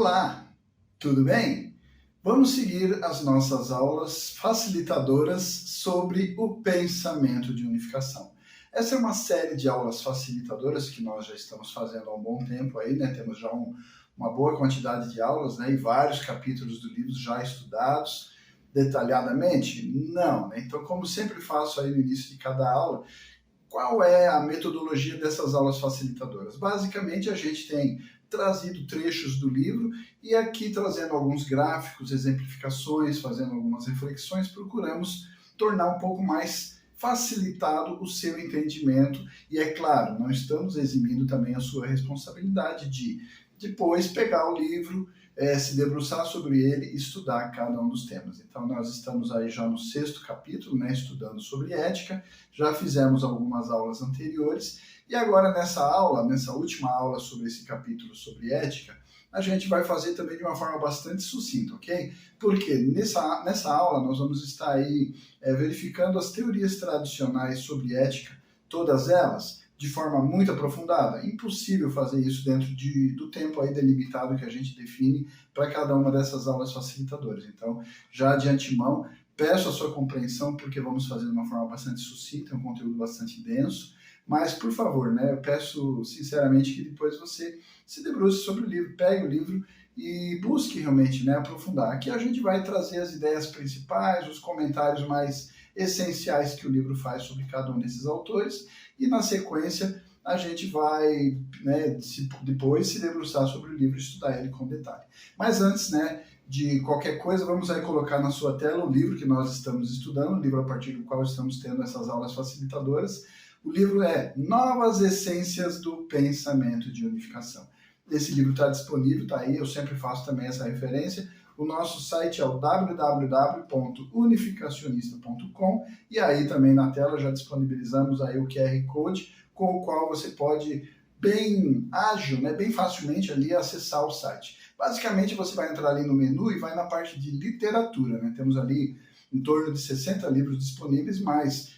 Olá, tudo bem? Vamos seguir as nossas aulas facilitadoras sobre o pensamento de unificação. Essa é uma série de aulas facilitadoras que nós já estamos fazendo há um bom tempo aí, né? Temos já uma boa quantidade de aulas, né? E vários capítulos do livro já estudados detalhadamente? Não, né? Então, como sempre faço aí no início de cada aula, qual é a metodologia dessas aulas facilitadoras? Basicamente, a gente tem trazido trechos do livro e aqui trazendo alguns gráficos, exemplificações, fazendo algumas reflexões, procuramos tornar um pouco mais facilitado o seu entendimento e, é claro, não estamos eximindo também a sua responsabilidade de depois pegar o livro, se debruçar sobre ele e estudar cada um dos temas. Então, nós estamos aí já no 6º capítulo, né, estudando sobre ética, já fizemos algumas aulas anteriores, e agora nessa última aula sobre esse capítulo sobre ética, a gente vai fazer também de uma forma bastante sucinta, ok? Porque nessa aula nós vamos estar aí verificando as teorias tradicionais sobre ética, todas elas, de forma muito aprofundada. Impossível fazer isso dentro do tempo aí delimitado que a gente define para cada uma dessas aulas facilitadoras. Então, já de antemão, peço a sua compreensão, porque vamos fazer de uma forma bastante sucinta, um conteúdo bastante denso, mas, por favor, né, eu peço sinceramente que depois você se debruce sobre o livro, pegue o livro e busque realmente, né, aprofundar. Aqui a gente vai trazer as ideias principais, os comentários mais essenciais que o livro faz sobre cada um desses autores, e na sequência a gente vai, né, depois se debruçar sobre o livro e estudar ele com detalhe. Mas antes, né, de qualquer coisa, vamos aí colocar na sua tela o livro que nós estamos estudando, o livro a partir do qual estamos tendo essas aulas facilitadoras. O livro é Novas Essências do Pensamento de Unificação. Esse livro está disponível, está aí, eu sempre faço também essa referência. O nosso site é o www.unificacionista.com e aí também na tela já disponibilizamos aí o QR Code com o qual você pode bem ágil, né, bem facilmente ali acessar o site. Basicamente você vai entrar ali no menu e vai na parte de literatura, né? Temos ali em torno de 60 livros disponíveis, mas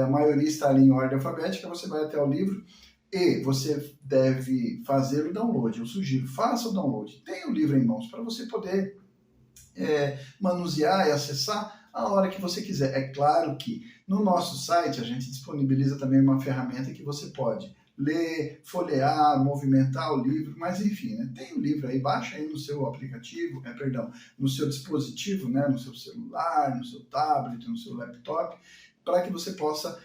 a maioria está ali em ordem alfabética, você vai até o livro e você deve fazer o download. Eu sugiro, faça o download, tenha o livro em mãos para você poder manusear e acessar a hora que você quiser. É claro que no nosso site a gente disponibiliza também uma ferramenta que você pode ler, folhear, movimentar o livro, mas enfim, né, tem o livro aí, baixa aí no seu aplicativo, no seu dispositivo, né, no seu celular, no seu tablet, no seu laptop, para que você possa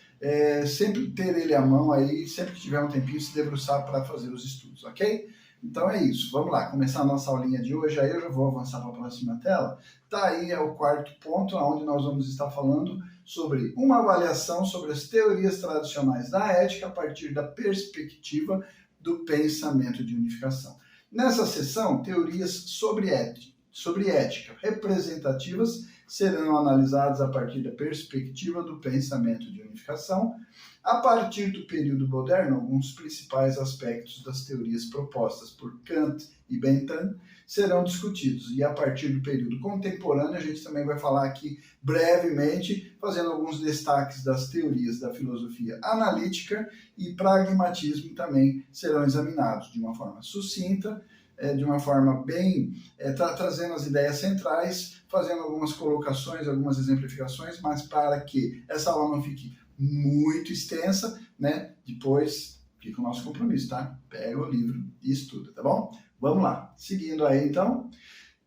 sempre ter ele à mão aí, sempre que tiver um tempinho, se debruçar para fazer os estudos, ok? Então é isso, vamos lá, começar a nossa aulinha de hoje, aí eu já vou avançar para a próxima tela. Tá aí, é o 4º ponto, onde nós vamos estar falando sobre uma avaliação sobre as teorias tradicionais da ética a partir da perspectiva do pensamento de unificação. Nessa sessão, teorias sobre ética representativas serão analisadas a partir da perspectiva do pensamento de unificação. A partir do período moderno, alguns principais aspectos das teorias propostas por Kant e Bentham serão discutidos. E a partir do período contemporâneo, a gente também vai falar aqui brevemente, fazendo alguns destaques das teorias da filosofia analítica e pragmatismo também serão examinados de uma forma sucinta, de uma forma bem, trazendo as ideias centrais, fazendo algumas colocações, algumas exemplificações, mas para que essa aula não fique muito extensa, né? Depois fica o nosso compromisso, tá? Pega o livro e estuda, tá bom? Vamos lá. Seguindo aí, então.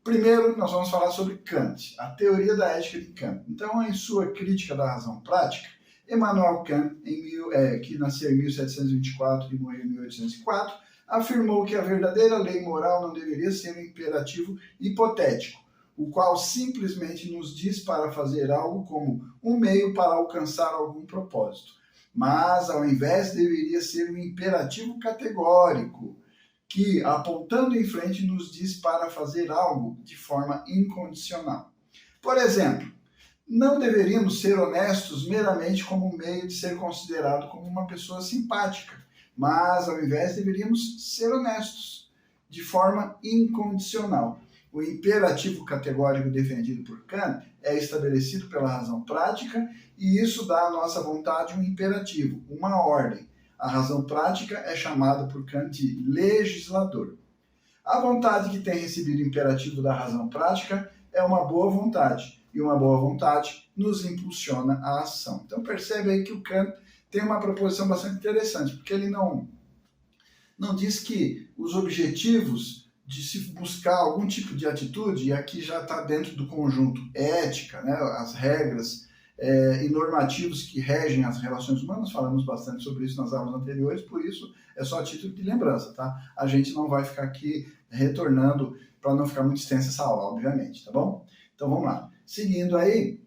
Primeiro, nós vamos falar sobre Kant, a teoria da ética de Kant. Então, em sua crítica da razão prática, Immanuel Kant, que nasceu em 1724 e morreu em 1804, afirmou que a verdadeira lei moral não deveria ser um imperativo hipotético, o qual simplesmente nos diz para fazer algo como um meio para alcançar algum propósito. Mas, ao invés, deveria ser um imperativo categórico, que, apontando em frente, nos diz para fazer algo de forma incondicional. Por exemplo, não deveríamos ser honestos meramente como um meio de ser considerado como uma pessoa simpática, mas, ao invés, deveríamos ser honestos, de forma incondicional. O imperativo categórico defendido por Kant é estabelecido pela razão prática e isso dá à nossa vontade um imperativo, uma ordem. A razão prática é chamada por Kant de legislador. A vontade que tem recebido o imperativo da razão prática é uma boa vontade, e uma boa vontade nos impulsiona à ação. Então percebe aí que o Kant tem uma proposição bastante interessante, porque ele não diz que os objetivos de se buscar algum tipo de atitude, e aqui já está dentro do conjunto ética, né, as regras e normativos que regem as relações humanas, falamos bastante sobre isso nas aulas anteriores, por isso é só a título de lembrança, tá? A gente não vai ficar aqui retornando para não ficar muito extensa essa aula, obviamente, tá bom? Então vamos lá. Seguindo aí,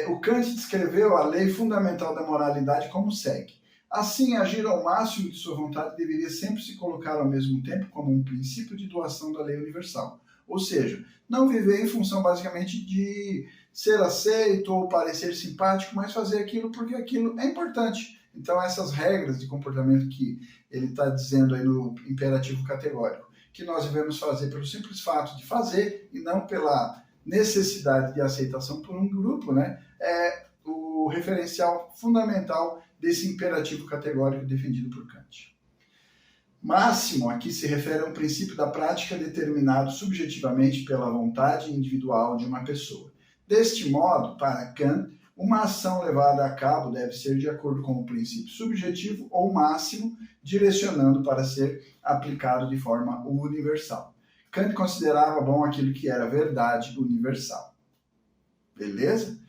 o Kant descreveu a lei fundamental da moralidade como segue. Assim, agir ao máximo de sua vontade deveria sempre se colocar ao mesmo tempo como um princípio de doação da lei universal. Ou seja, não viver em função basicamente de ser aceito ou parecer simpático, mas fazer aquilo porque aquilo é importante. Então, essas regras de comportamento que ele está dizendo aí no imperativo categórico, que nós devemos fazer pelo simples fato de fazer e não pela necessidade de aceitação por um grupo, né, é o referencial fundamental desse imperativo categórico defendido por Kant. Máximo aqui se refere a um princípio da prática determinado subjetivamente pela vontade individual de uma pessoa. Deste modo, para Kant, uma ação levada a cabo deve ser de acordo com o princípio subjetivo ou máximo, direcionando para ser aplicado de forma universal. Kant considerava bom aquilo que era verdade universal. Beleza?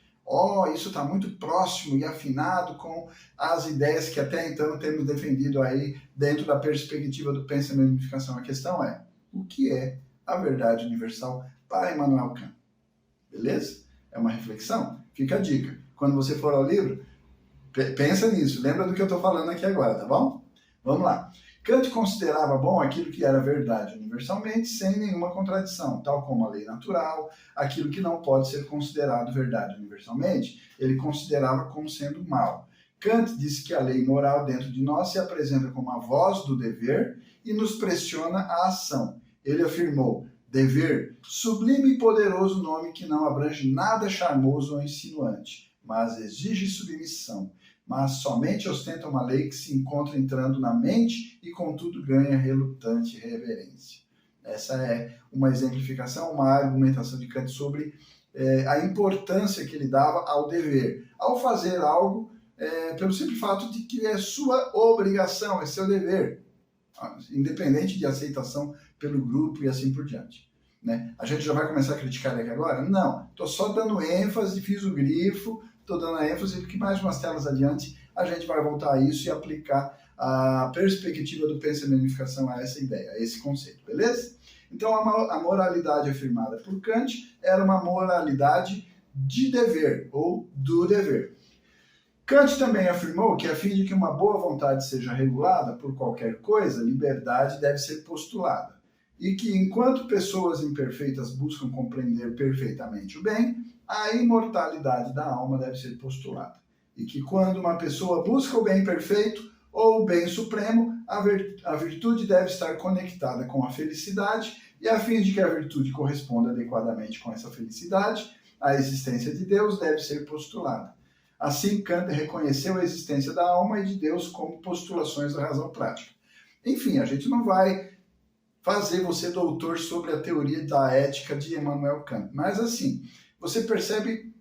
Isso está muito próximo e afinado com as ideias que até então temos defendido aí dentro da perspectiva do pensamento de unificação. A questão é, o que é a verdade universal para Immanuel Kant? Beleza? É uma reflexão? Fica a dica. Quando você for ao livro, pensa nisso. Lembra do que eu estou falando aqui agora, tá bom? Vamos lá. Kant considerava bom aquilo que era verdade universalmente, sem nenhuma contradição, tal como a lei natural, aquilo que não pode ser considerado verdade universalmente, ele considerava como sendo mal. Kant disse que a lei moral dentro de nós se apresenta como a voz do dever e nos pressiona à ação. Ele afirmou, dever, sublime e poderoso nome que não abrange nada charmoso ou insinuante, mas exige submissão. Mas somente ostenta uma lei que se encontra entrando na mente e, contudo, ganha relutante reverência. Essa é uma exemplificação, uma argumentação de Kant sobre a importância que ele dava ao dever, ao fazer algo pelo simples fato de que é sua obrigação, é seu dever, independente de aceitação pelo grupo e assim por diante. Né? A gente já vai começar a criticar aqui agora? Não, estou só dando ênfase, fiz o grifo, estou dando a ênfase porque mais umas telas adiante a gente vai voltar a isso e aplicar a perspectiva do pensamento de unificação a essa ideia, a esse conceito, beleza? Então a moralidade afirmada por Kant era uma moralidade de dever ou do dever. Kant também afirmou que a fim de que uma boa vontade seja regulada por qualquer coisa, liberdade deve ser postulada. E que enquanto pessoas imperfeitas buscam compreender perfeitamente o bem, a imortalidade da alma deve ser postulada. E que quando uma pessoa busca o bem perfeito ou o bem supremo, a virtude deve estar conectada com a felicidade, e a fim de que a virtude corresponda adequadamente com essa felicidade, a existência de Deus deve ser postulada. Assim, Kant reconheceu a existência da alma e de Deus como postulações da razão prática. Enfim, a gente não vai fazer você doutor sobre a teoria da ética de Immanuel Kant, mas assim, você percebe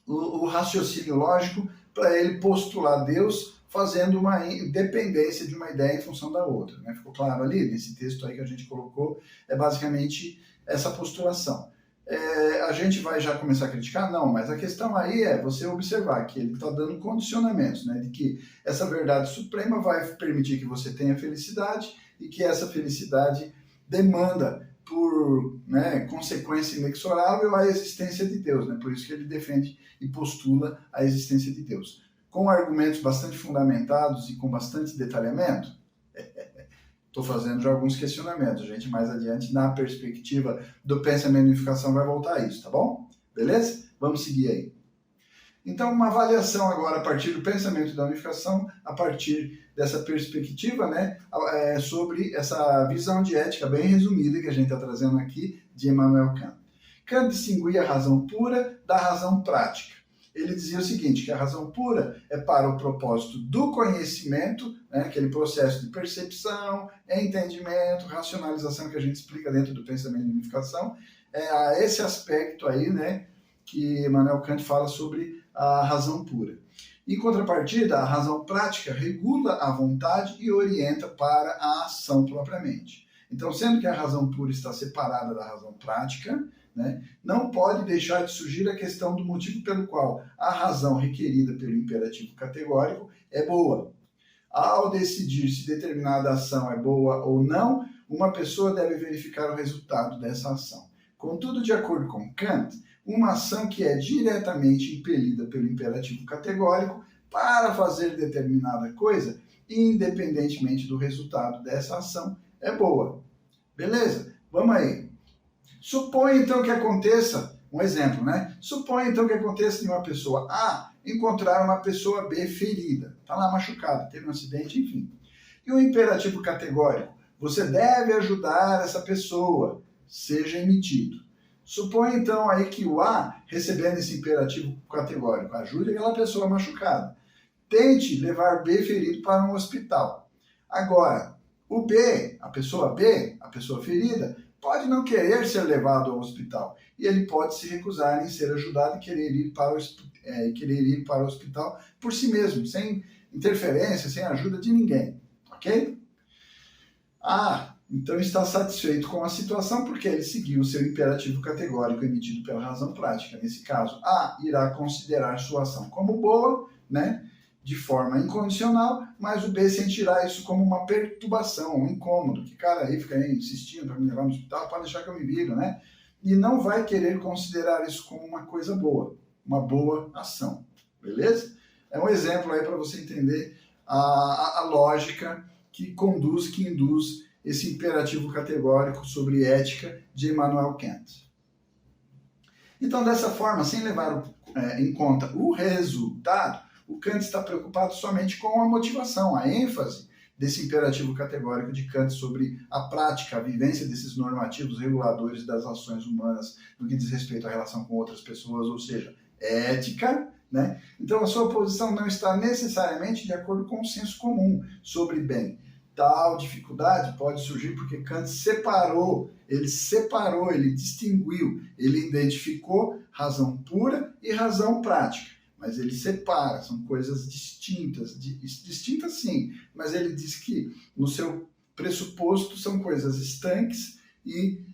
o raciocínio lógico para ele postular Deus fazendo uma dependência de uma ideia em função da outra. Né? Ficou claro ali? Nesse texto aí que a gente colocou, é basicamente essa postulação. A gente vai já começar a criticar? Não, mas a questão aí é você observar que ele está dando condicionamentos, né? De que essa verdade suprema vai permitir que você tenha felicidade e que essa felicidade demanda por consequência inexorável a existência de Deus. Né? Por isso que ele defende e postula a existência de Deus. Com argumentos bastante fundamentados e com bastante detalhamento, estou fazendo já alguns questionamentos. A gente mais adiante, na perspectiva do pensamento de unificação, vai voltar a isso, tá bom? Beleza? Vamos seguir aí. Então, uma avaliação agora a partir do pensamento da unificação, a partir dessa perspectiva, né, sobre essa visão de ética bem resumida que a gente está trazendo aqui de Immanuel Kant. Kant distinguia a razão pura da razão prática. ele dizia o seguinte, que a razão pura é para o propósito do conhecimento, né, aquele processo de percepção, entendimento, racionalização que a gente explica dentro do pensamento de unificação, a esse aspecto aí, né, que Immanuel Kant fala sobre a razão pura. Em contrapartida, a razão prática regula a vontade e orienta para a ação propriamente. Então, sendo que a razão pura está separada da razão prática, né, não pode deixar de surgir a questão do motivo pelo qual a razão requerida pelo imperativo categórico é boa. Ao decidir se determinada ação é boa ou não, uma pessoa deve verificar o resultado dessa ação. Contudo, de acordo com Kant, uma ação que é diretamente impelida pelo imperativo categórico para fazer determinada coisa, independentemente do resultado dessa ação, é boa. Beleza? Vamos aí. Suponha então que aconteça, um exemplo, né? Suponha então que aconteça de uma pessoa A encontrar uma pessoa B ferida, está lá machucada, teve um acidente, enfim. E o imperativo categórico, você deve ajudar essa pessoa, seja emitido. Suponha então aí que o A, recebendo esse imperativo categórico, ajude aquela pessoa machucada. Tente levar B ferido para um hospital. Agora, o B, a pessoa ferida, pode não querer ser levado ao hospital. E ele pode se recusar em ser ajudado e querer ir para o hospital por si mesmo, sem interferência, sem ajuda de ninguém. Ok? Então está satisfeito com a situação porque ele seguiu o seu imperativo categórico emitido pela razão prática. Nesse caso, A irá considerar sua ação como boa, né, de forma incondicional, mas o B sentirá isso como uma perturbação, um incômodo, que cara aí fica aí insistindo para me levar no hospital, pode deixar que eu me viro, né? E não vai querer considerar isso como uma coisa boa, uma boa ação, beleza? É um exemplo aí para você entender a lógica que induz esse imperativo categórico sobre ética de Immanuel Kant. Então, dessa forma, sem levar em conta o resultado, o Kant está preocupado somente com a motivação, a ênfase desse imperativo categórico de Kant sobre a prática, a vivência desses normativos reguladores das ações humanas no que diz respeito à relação com outras pessoas, ou seja, ética, né? Então, a sua posição não está necessariamente de acordo com o senso comum sobre bem. Tal dificuldade pode surgir porque Kant ele distinguiu, ele identificou razão pura e razão prática, mas ele separa, são coisas distintas, distintas sim, mas ele diz que no seu pressuposto são coisas estanques e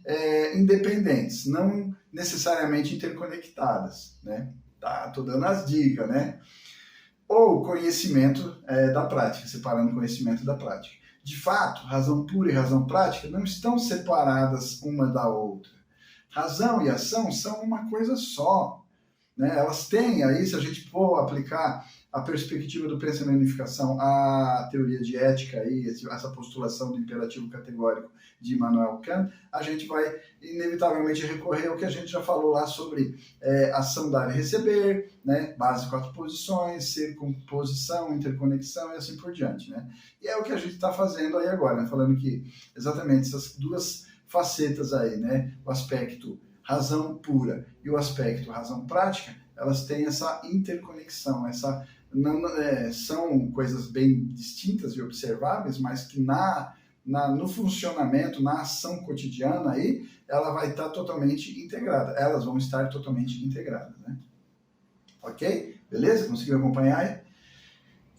independentes, não necessariamente interconectadas, né? Tá, tô dando as dicas, né? Ou conhecimento da prática, separando o conhecimento da prática. De fato, razão pura e razão prática não estão separadas uma da outra. Razão e ação são uma coisa só, né? Elas têm aí, se a gente for aplicar a perspectiva do pensamento de unificação, a teoria de ética, aí, essa postulação do imperativo categórico de Immanuel Kant, a gente vai inevitavelmente recorrer ao que a gente já falou lá sobre ação, dar e receber, né? Base, 4 posições, ser, composição, interconexão e assim por diante, né? E é o que a gente está fazendo aí agora, né? Falando que exatamente essas duas facetas aí, né? O aspecto razão pura e o aspecto razão prática, elas têm essa interconexão, são coisas bem distintas e observáveis, mas que no funcionamento, na ação cotidiana aí, ela vai estar totalmente integrada, elas vão estar totalmente integradas, né? Ok? Beleza? Conseguiu acompanhar aí?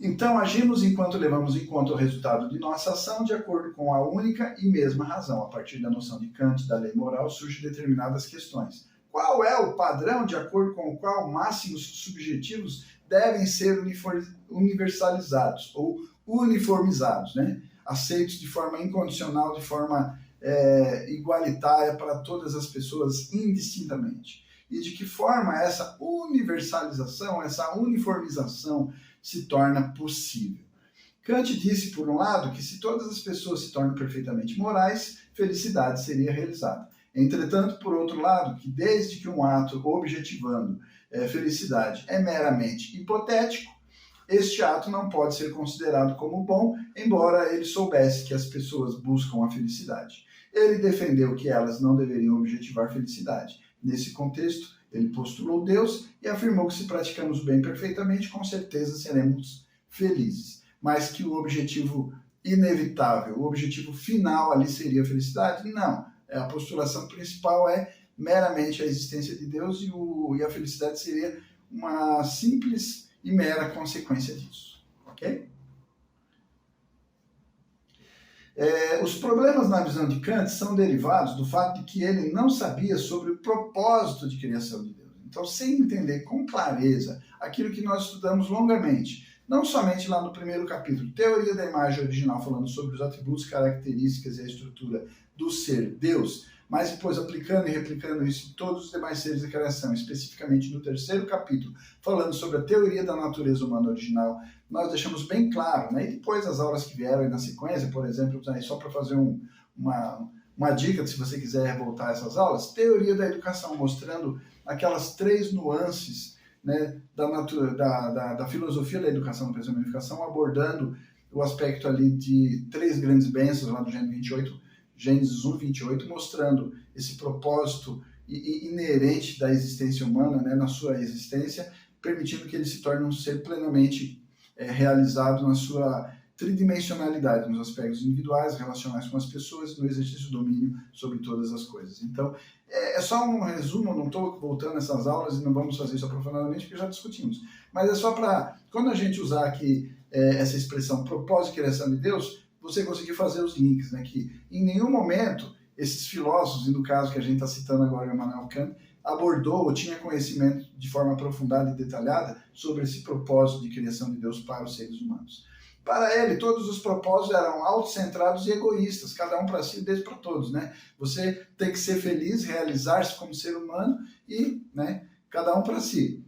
Então, agimos enquanto levamos em conta o resultado de nossa ação de acordo com a única e mesma razão. A partir da noção de Kant da lei moral surgem determinadas questões. Qual é o padrão de acordo com o qual máximos subjetivos devem ser universalizados ou uniformizados, né? Aceitos de forma incondicional, de forma igualitária para todas as pessoas indistintamente? E de que forma essa universalização, essa uniformização se torna possível? Kant disse, por um lado, que se todas as pessoas se tornam perfeitamente morais, felicidade seria realizada. Entretanto, por outro lado, que desde que um ato objetivando felicidade é meramente hipotético, este ato não pode ser considerado como bom, embora ele soubesse que as pessoas buscam a felicidade. Ele defendeu que elas não deveriam objetivar felicidade. Nesse contexto, Ele postulou Deus e afirmou que se praticamos o bem perfeitamente, com certeza seremos felizes. Mas que o objetivo inevitável, o objetivo final ali seria a felicidade? Não. A postulação principal é meramente a existência de Deus e a felicidade seria uma simples e mera consequência disso. Ok? Os problemas na visão de Kant são derivados do fato de que ele não sabia sobre o propósito de criação de Deus. Então, sem entender com clareza aquilo que nós estudamos longamente, não somente lá no primeiro capítulo, Teoria da Imagem Original, falando sobre os atributos, características e a estrutura do ser Deus, mas depois aplicando e replicando isso em todos os demais seres da criação, especificamente no terceiro capítulo, falando sobre a teoria da natureza humana original, nós deixamos bem claro, né? E depois as aulas que vieram aí na sequência, por exemplo, só para fazer uma dica, se você quiser voltar a essas aulas, teoria da educação, mostrando aquelas 3 nuances, né, da filosofia da educação, do pensamento da educação, abordando o aspecto ali de 3 grandes bênçãos lá do Gênesis 28, Gênesis 1, 28, mostrando esse propósito inerente da existência humana, né, na sua existência, permitindo que ele se torne um ser plenamente realizado na sua tridimensionalidade, nos aspectos individuais, relacionais com as pessoas e no exercício do domínio sobre todas as coisas. Então, é só um resumo, não estou voltando nessas aulas e não vamos fazer isso aprofundadamente porque já discutimos, mas é só para, quando a gente usar aqui essa expressão propósito e criação de Deus, você conseguir fazer os links, né, que em nenhum momento esses filósofos, e no caso que a gente está citando agora, Immanuel Kant, abordou ou tinha conhecimento de forma aprofundada e detalhada sobre esse propósito de criação de Deus para os seres humanos. Para ele, todos os propósitos eram autocentrados e egoístas, cada um para si e Deus para todos, né? Você tem que ser feliz, realizar-se como ser humano e, né, cada um para si.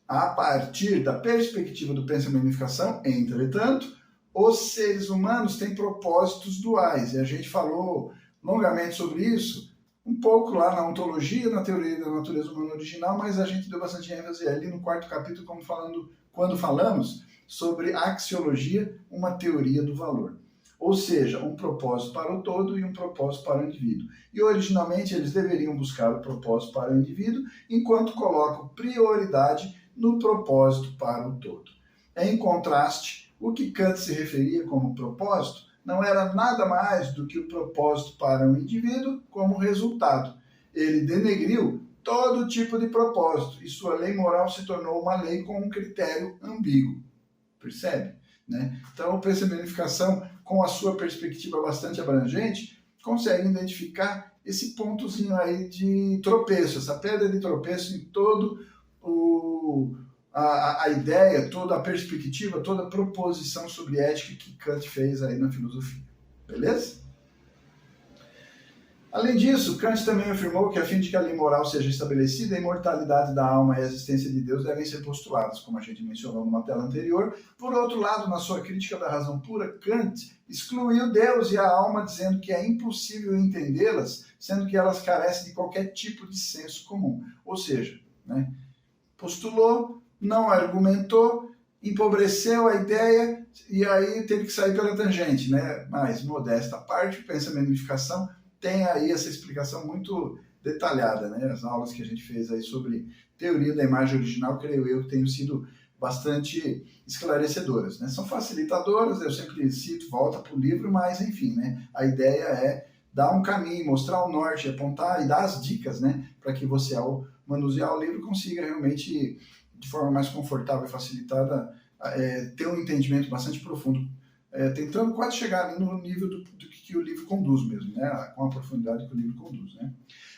A partir da perspectiva do pensamento de unificação, entretanto, os seres humanos têm propósitos duais, e a gente falou longamente sobre isso, um pouco lá na ontologia, na teoria da natureza humana original, mas a gente deu bastante ênfase ali no 4º capítulo, quando falamos sobre axiologia, uma teoria do valor. Ou seja, um propósito para o todo e um propósito para o indivíduo. E originalmente eles deveriam buscar o propósito para o indivíduo, enquanto colocam prioridade no propósito para o todo. Em contraste, o que Kant se referia como propósito não era nada mais do que o propósito para o indivíduo como resultado. Ele denegriu todo tipo de propósito e sua lei moral se tornou uma lei com um critério ambíguo. Percebe? Né? Então, o pensamento de unificação, com a sua perspectiva bastante abrangente, consegue identificar esse pontozinho aí de tropeço, essa pedra de tropeço em todo a ideia, toda a perspectiva, toda a proposição sobre ética que Kant fez aí na filosofia. Beleza? Além disso, Kant também afirmou que a fim de que a lei moral seja estabelecida, a imortalidade da alma e a existência de Deus devem ser postuladas, como a gente mencionou numa tela anterior. Por outro lado, na sua crítica da razão pura, Kant excluiu Deus e a alma, dizendo que é impossível entendê-las, sendo que elas carecem de qualquer tipo de senso comum. Ou seja, né, postulou, não argumentou, empobreceu a ideia e aí teve que sair pela tangente, né? Mas, modesta à parte, o pensamento de unificação tem aí essa explicação muito detalhada, né? As aulas que a gente fez aí sobre teoria da imagem original, creio eu, que tenham sido bastante esclarecedoras, né? São facilitadoras, eu sempre cito, volta para o livro, mas enfim, né? A ideia é dar um caminho, mostrar o norte, apontar e dar as dicas, né? Para que você, ao manusear o livro, consiga realmente, de forma mais confortável e facilitada, ter um entendimento bastante profundo, tentando quase chegar ali no nível do que o livro conduz mesmo, né? Com a profundidade que o livro conduz, né?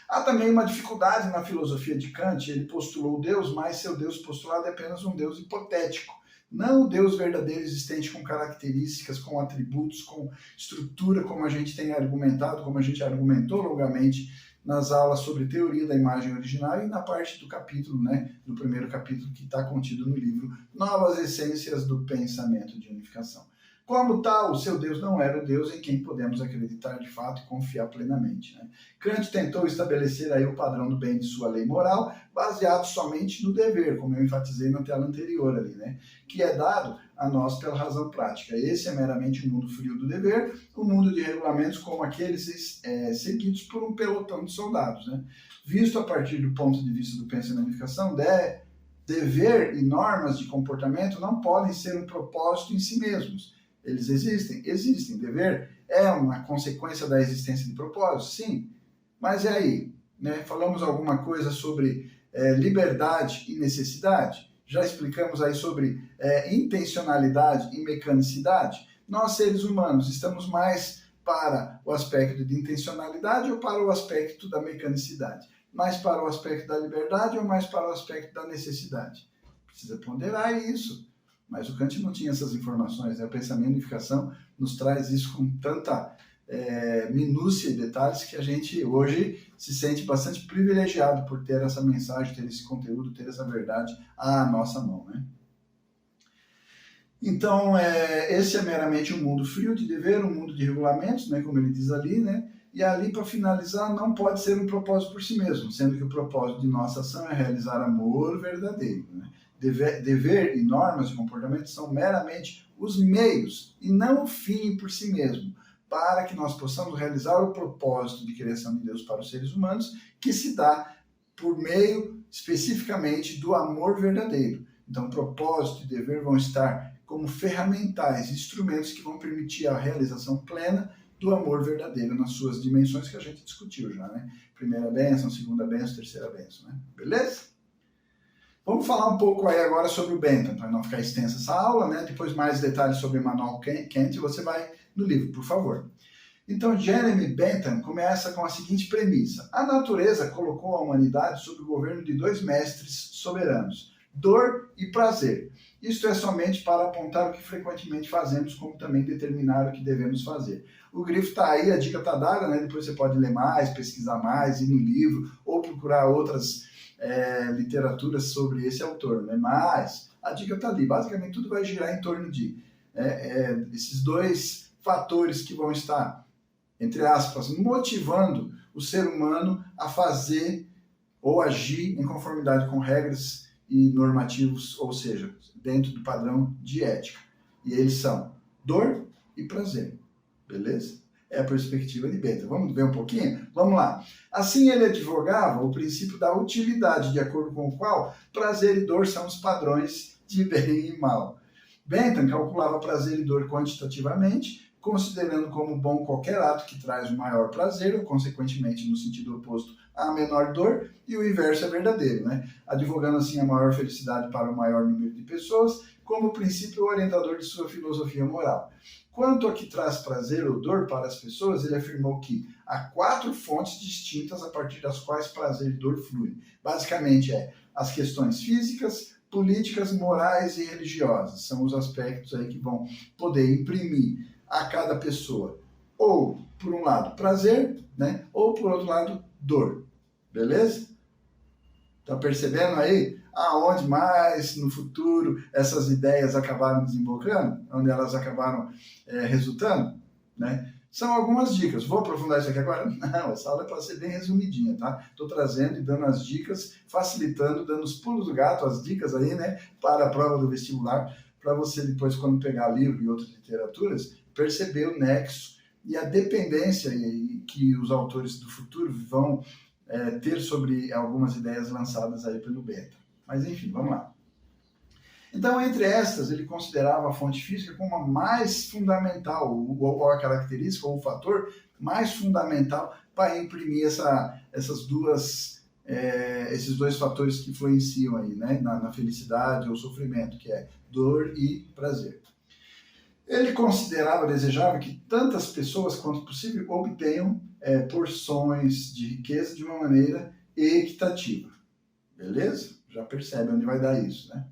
Há também uma dificuldade na filosofia de Kant. Ele postulou Deus, mas seu Deus postulado é apenas um Deus hipotético, não o Deus verdadeiro existente com características, com atributos, com estrutura, como a gente tem argumentado, como a gente argumentou longamente nas aulas sobre teoria da imagem original e na parte do capítulo, né, do primeiro capítulo que está contido no livro Novas Essências do Pensamento de Unificação. Como tal, o seu Deus não era o Deus em quem podemos acreditar de fato e confiar plenamente, né? Kant tentou estabelecer aí o padrão do bem de sua lei moral, baseado somente no dever, como eu enfatizei na tela anterior ali, né? Que é dado a nós pela razão prática. Esse é meramente o mundo frio do dever, o mundo de regulamentos como aqueles seguidos por um pelotão de soldados, né? visto a partir do ponto de vista do pensamento de unificação, dever e normas de comportamento não podem ser um propósito em si mesmos. Eles existem? Existem. Dever é uma consequência da existência de propósito? Sim. Mas e aí? Né? Falamos alguma coisa sobre liberdade e necessidade? Já explicamos aí sobre intencionalidade e mecanicidade? Nós, seres humanos, estamos mais para o aspecto de intencionalidade ou para o aspecto da mecanicidade? Mais para o aspecto da liberdade ou mais para o aspecto da necessidade? Precisa ponderar isso. Mas o Kant não tinha essas informações, né? O pensamento de unificação nos traz isso com tanta minúcia e detalhes que a gente hoje se sente bastante privilegiado por ter essa mensagem, ter esse conteúdo, ter essa verdade à nossa mão, né? Então, esse é meramente um mundo frio de dever, um mundo de regulamentos, né, como ele diz ali, né? E ali, para finalizar, não pode ser um propósito por si mesmo, sendo que o propósito de nossa ação é realizar amor verdadeiro, né? Dever e normas de comportamento são meramente os meios e não o fim por si mesmo, para que nós possamos realizar o propósito de criação de Deus para os seres humanos, que se dá por meio, especificamente, do amor verdadeiro. Então, propósito e dever vão estar como ferramentais, instrumentos que vão permitir a realização plena do amor verdadeiro nas suas dimensões que a gente discutiu já, né? Primeira bênção, segunda bênção, terceira bênção, né? Beleza? Vamos falar um pouco aí agora sobre o Bentham, para não ficar extensa essa aula, né? Depois mais detalhes sobre Immanuel Kant, você vai no livro, por favor. Então, Jeremy Bentham começa com a seguinte premissa: a natureza colocou a humanidade sob o governo de dois mestres soberanos, dor e prazer. Isto é somente para apontar o que frequentemente fazemos, como também determinar o que devemos fazer. O grifo está aí, a dica está dada, né? Depois você pode ler mais, pesquisar mais, ir no livro, ou procurar outras literaturas sobre esse autor, né? Mas a dica está ali. Basicamente, tudo vai girar em torno de esses dois fatores que vão estar, entre aspas, motivando o ser humano a fazer ou agir em conformidade com regras e normativos, ou seja, dentro do padrão de ética. E eles são dor e prazer. Beleza? É a perspectiva de Bentham. Vamos ver um pouquinho? Vamos lá. Assim, ele advogava o princípio da utilidade, de acordo com o qual prazer e dor são os padrões de bem e mal. Bentham calculava prazer e dor quantitativamente, considerando como bom qualquer ato que traz o maior prazer, ou consequentemente no sentido oposto a menor dor, e o inverso é verdadeiro, né? Advogando assim a maior felicidade para o maior número de pessoas, como princípio orientador de sua filosofia moral. Quanto a que traz prazer ou dor para as pessoas, ele afirmou que há 4 fontes distintas a partir das quais prazer e dor fluem. Basicamente as questões físicas, políticas, morais e religiosas. São os aspectos aí que vão poder imprimir a cada pessoa, ou por um lado prazer, né? Ou por outro lado dor. Beleza? Tá percebendo aí aonde mais no futuro essas ideias acabaram desembocando, onde elas acabaram resultando, né? São algumas dicas. Vou aprofundar isso aqui agora? Não, essa aula é para ser bem resumidinha, tá? Estou trazendo e dando as dicas, facilitando, dando os pulos do gato, as dicas aí, né? Para a prova do vestibular, para você depois, quando pegar livro e outras literaturas, perceber o nexo e a dependência que os autores do futuro vão ter sobre algumas ideias lançadas aí pelo Bentham. Mas enfim, vamos lá. Então, entre estas, ele considerava a fonte física como a mais fundamental, ou a característica, ou o fator mais fundamental para imprimir esses dois fatores que influenciam aí, né, na felicidade ou sofrimento, que é dor e prazer. Ele considerava, desejava que tantas pessoas quanto possível obtenham porções de riqueza de uma maneira equitativa. Beleza? Já percebe onde vai dar isso, né?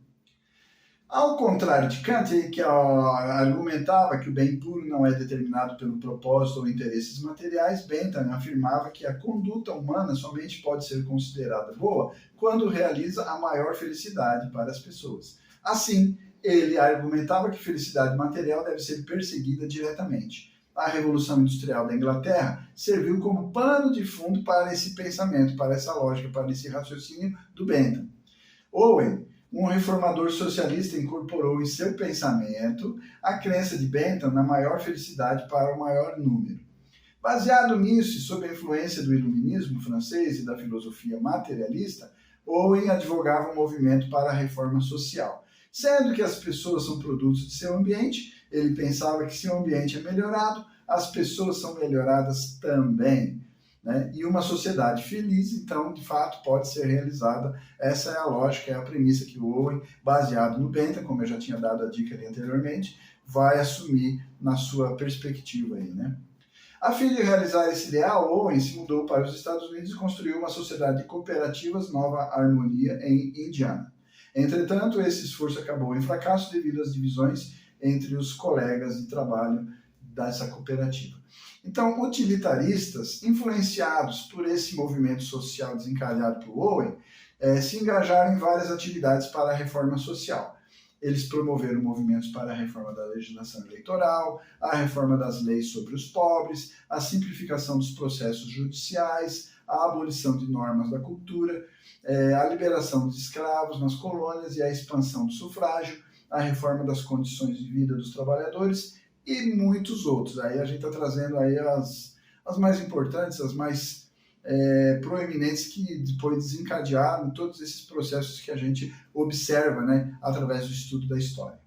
Ao contrário de Kant, que argumentava que o bem puro não é determinado pelo propósito ou interesses materiais, Bentham afirmava que a conduta humana somente pode ser considerada boa quando realiza a maior felicidade para as pessoas. Assim, ele argumentava que felicidade material deve ser perseguida diretamente. A Revolução Industrial da Inglaterra serviu como pano de fundo para esse pensamento, para essa lógica, para esse raciocínio do Bentham. Owen, um reformador socialista, incorporou em seu pensamento a crença de Bentham na maior felicidade para o maior número. Baseado nisso e sob a influência do iluminismo francês e da filosofia materialista, Owen advogava um movimento para a reforma social. Sendo que as pessoas são produtos de seu ambiente, ele pensava que se o ambiente é melhorado, as pessoas são melhoradas também. Né? E uma sociedade feliz, então, de fato, pode ser realizada. Essa é a lógica, é a premissa que o Owen, baseado no Bentham, como eu já tinha dado a dica ali anteriormente, vai assumir na sua perspectiva aí, né? A fim de realizar esse ideal, Owen se mudou para os Estados Unidos e construiu uma sociedade de cooperativas Nova Harmonia em Indiana. Entretanto, esse esforço acabou em fracasso devido às divisões entre os colegas de trabalho dessa cooperativa. Então, utilitaristas, influenciados por esse movimento social desencadeado por Owen, se engajaram em várias atividades para a reforma social. Eles promoveram movimentos para a reforma da legislação eleitoral, a reforma das leis sobre os pobres, a simplificação dos processos judiciais, a abolição de normas da cultura, a liberação dos escravos nas colônias e a expansão do sufrágio, a reforma das condições de vida dos trabalhadores e muitos outros. Aí a gente está trazendo aí as mais importantes, as mais proeminentes que depois desencadearam todos esses processos que a gente observa, né, através do estudo da história.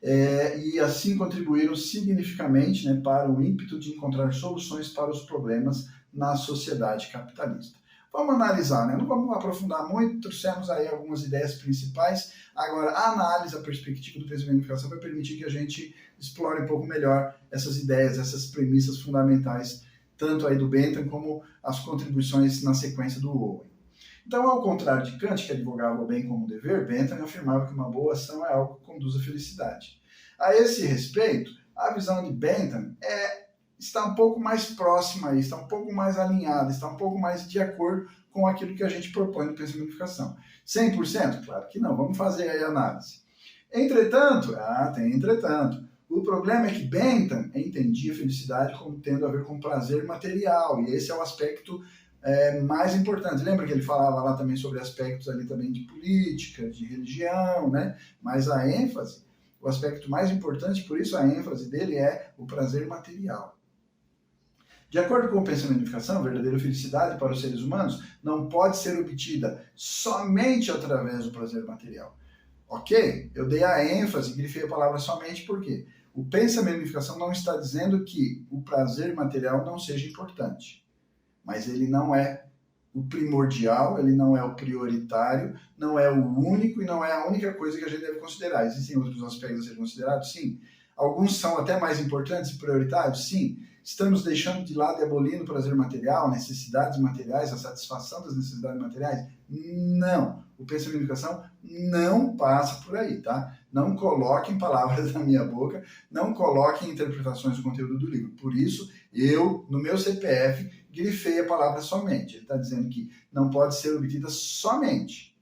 E assim contribuíram significativamente, né, para o ímpeto de encontrar soluções para os problemas na sociedade capitalista. Vamos analisar, né? Não vamos aprofundar muito, trouxemos aí algumas ideias principais. Agora, a análise, a perspectiva do pensamento de unificação vai permitir que a gente explore um pouco melhor essas ideias, essas premissas fundamentais, tanto aí do Bentham como as contribuições na sequência do Owen. Então, ao contrário de Kant, que advogava o bem como dever, Bentham afirmava que uma boa ação é algo que conduz à felicidade. A esse respeito, a visão de Bentham está um pouco mais próxima, está um pouco mais alinhada, está um pouco mais de acordo com aquilo que a gente propõe no pensamento de unificação. 100%? Claro que não, vamos fazer aí a análise. Entretanto, tem entretanto, o problema é que Bentham entendia a felicidade como tendo a ver com prazer material, e esse é o aspecto mais importante. Lembra que ele falava lá também sobre aspectos ali também de política, de religião, né? Mas a ênfase, o aspecto mais importante, por isso a ênfase dele é o prazer material. De acordo com o pensamento de unificação, a verdadeira felicidade para os seres humanos não pode ser obtida somente através do prazer material. Ok? Eu dei a ênfase, grifei a palavra somente porque o pensamento de unificação não está dizendo que o prazer material não seja importante, mas ele não é o primordial, ele não é o prioritário, não é o único e não é a única coisa que a gente deve considerar. Existem outros aspectos a serem considerados? Sim. Alguns são até mais importantes e prioritários? Sim. Estamos deixando de lado e abolindo o prazer material, necessidades materiais, a satisfação das necessidades materiais? Não. O pensamento de unificação não passa por aí, tá? Não coloquem palavras na minha boca, não coloquem interpretações do conteúdo do livro. Por isso, eu, no meu CPF, grifei a palavra somente. Ele está dizendo que não pode ser obtida somente.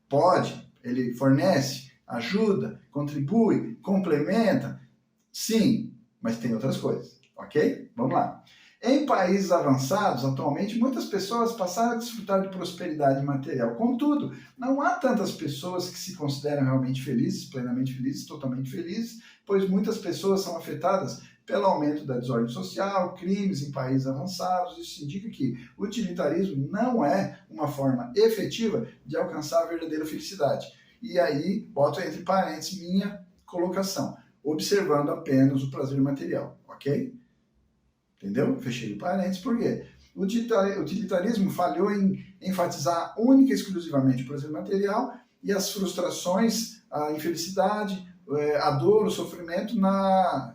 Pode, ele fornece, ajuda, contribui, complementa, sim, mas tem outras coisas. Ok? Vamos lá. Em países avançados, atualmente, muitas pessoas passaram a desfrutar de prosperidade material. Contudo, não há tantas pessoas que se consideram realmente felizes, plenamente felizes, totalmente felizes, pois muitas pessoas são afetadas pelo aumento da desordem social, crimes em países avançados. Isso indica que o utilitarismo não é uma forma efetiva de alcançar a verdadeira felicidade. E aí, boto entre parênteses minha colocação, observando apenas o prazer material, ok? Entendeu? Fechei o parênteses, por quê? O utilitarismo falhou em enfatizar única e exclusivamente o prazer material e as frustrações, a infelicidade, a dor, o sofrimento na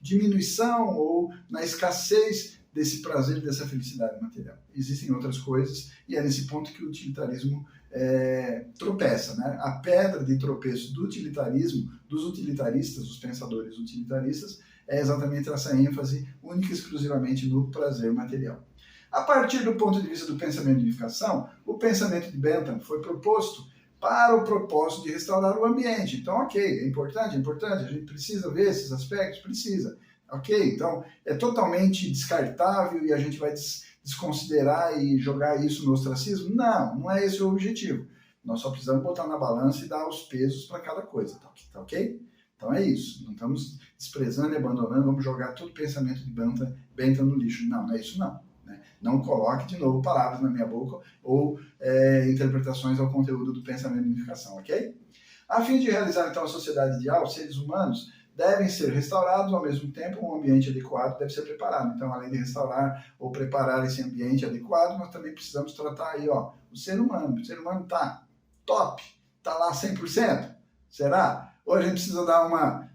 diminuição ou na escassez desse prazer, dessa felicidade material. Existem outras coisas e é nesse ponto que o utilitarismo tropeça, né? A pedra de tropeço do utilitarismo, dos utilitaristas, dos pensadores utilitaristas, é exatamente essa ênfase única e exclusivamente no prazer material. A partir do ponto de vista do pensamento de unificação, o pensamento de Bentham foi proposto para o propósito de restaurar o ambiente. Então, ok, é importante, a gente precisa ver esses aspectos? Precisa. Ok, então é totalmente descartável e a gente vai desconsiderar e jogar isso no ostracismo? Não, não é esse o objetivo. Nós só precisamos botar na balança e dar os pesos para cada coisa, tá ok? Então é isso, não estamos desprezando e abandonando, vamos jogar todo o pensamento de Bentham no lixo. Não, não é isso não. Né? Não coloque de novo palavras na minha boca ou interpretações ao conteúdo do pensamento de unificação, ok? A fim de realizar então a sociedade ideal, os seres humanos devem ser restaurados, ao mesmo tempo um ambiente adequado deve ser preparado. Então, além de restaurar ou preparar esse ambiente adequado, nós também precisamos tratar aí, ó, o ser humano. O ser humano tá top, tá lá 100%, será? Ou a gente precisa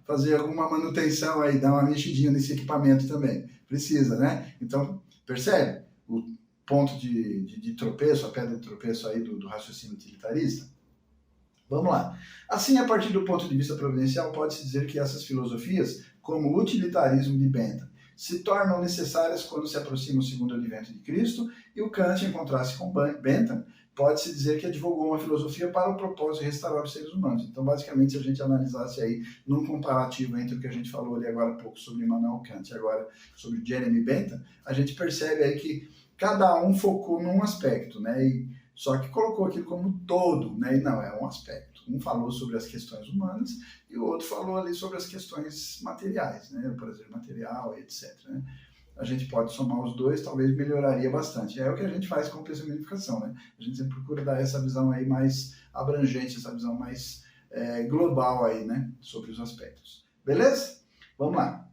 fazer alguma manutenção aí, dar uma mexidinha nesse equipamento também? Precisa, né? Então, percebe o ponto de tropeço, a pedra de tropeço aí do raciocínio utilitarista? Vamos lá. Assim, a partir do ponto de vista providencial, pode-se dizer que essas filosofias, como o utilitarismo de Bentham, se tornam necessárias quando se aproxima o segundo advento de Cristo, e o Kant, em contraste com Bentham, pode-se dizer que advogou uma filosofia para o propósito de restaurar os seres humanos. Então, basicamente, se a gente analisasse aí num comparativo entre o que a gente falou ali agora há pouco sobre Immanuel Kant e agora sobre Jeremy Bentham, a gente percebe aí que cada um focou num aspecto, né? Só que colocou aquilo como todo, né? E não, é um aspecto. Um falou sobre as questões humanas e o outro falou ali sobre as questões materiais, né? O prazer material, etc. Né? A gente pode somar os dois, talvez melhoraria bastante. É o que a gente faz com o pensamento de unificação, né? A gente sempre procura dar essa visão aí mais abrangente, essa visão mais global aí, né? Sobre os aspectos. Beleza? Vamos lá.